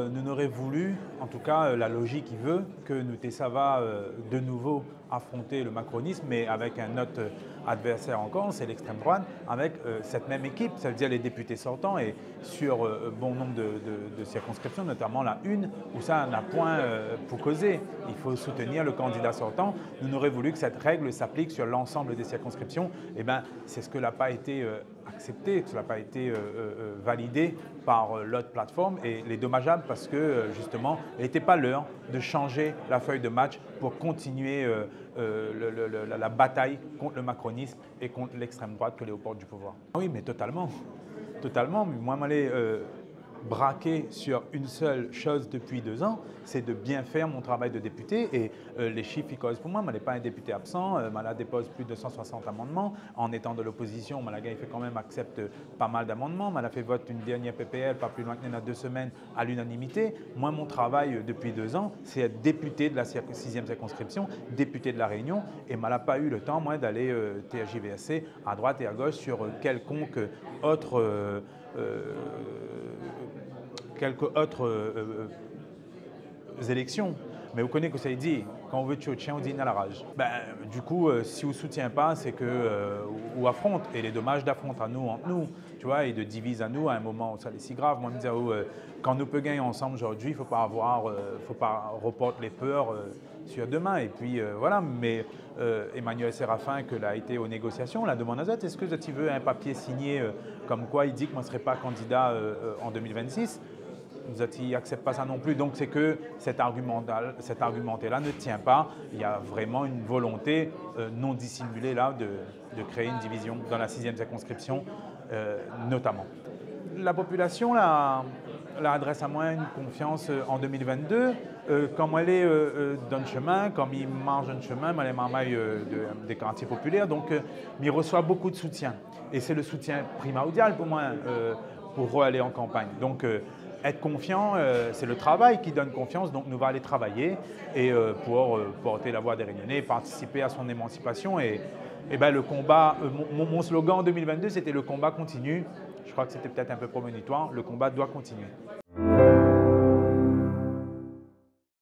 nous aurait voulu, en tout cas la logique veut, que nous va de nouveau affronter le macronisme, mais avec un autre adversaire encore, c'est l'extrême droite, avec cette même équipe, ça veut dire les députés sortants, et sur bon nombre de circonscriptions, notamment la une, où ça n'a point pour causer. Il faut soutenir le candidat sortant. Nous aurions voulu que cette règle s'applique sur l'ensemble des circonscriptions. Eh bien, c'est ce que n'a pas été accepté, que cela n'a pas été validé par l'autre plateforme, et il est dommageable parce que justement, il n'était pas l'heure de changer la feuille de match pour continuer la bataille contre le macronisme et contre l'extrême droite que les aux portes du pouvoir. Oui, mais totalement. Totalement. Moi, m'aller braqué sur une seule chose depuis 2 ans, c'est de bien faire mon travail de député, et les chiffres ils causent pour moi. Je n'ai pas un député absent, Mala dépose plus de 160 amendements. En étant de l'opposition, Malaga il fait quand même accepte pas mal d'amendements. Mala fait vote une dernière PPL, pas plus loin qu'il y en a 2 semaines, à l'unanimité. Moi, mon travail depuis 2 ans, c'est être député de la 6e circonscription, député de la Réunion, et Mala pas eu le temps, moi, d'aller TRJVSC à droite et à gauche sur quelques autres élections. Mais vous connaissez que ça dit, quand on veut tuer au chien, on dit à la rage. Du coup, si on ne soutient pas, c'est que ou affronte. Et les dommages d'affronte à nous, entre nous, tu vois, et de divise à nous à un moment où ça est si grave. Moi, je me disais, quand nous peut gagner ensemble aujourd'hui, il ne faut pas reporter les peurs sur demain. Et puis voilà, mais Emmanuel Séraphin, que a été aux négociations, la demande à Z, est-ce que tu veux un papier signé comme quoi il dit que moi ne serai pas candidat en 2026? Zati n'accepte pas ça non plus, donc c'est que cet argumenté-là ne tient pas. Il y a vraiment une volonté non dissimulée là de créer une division dans la 6e circonscription notamment. La population la adresse à moi une confiance en 2022, comme elle est dans le chemin, comme il marche dans le chemin, elle est marmaille des quartiers populaires, donc il reçoit beaucoup de soutien. Et c'est le soutien primordial pour moi pour aller en campagne. Donc, être confiant, c'est le travail qui donne confiance, donc nous allons aller travailler et pour porter la voix des Réunionnais, participer à son émancipation. Et le combat, mon slogan en 2022, c'était le combat continue. Je crois que c'était peut-être un peu prémonitoire, le combat doit continuer.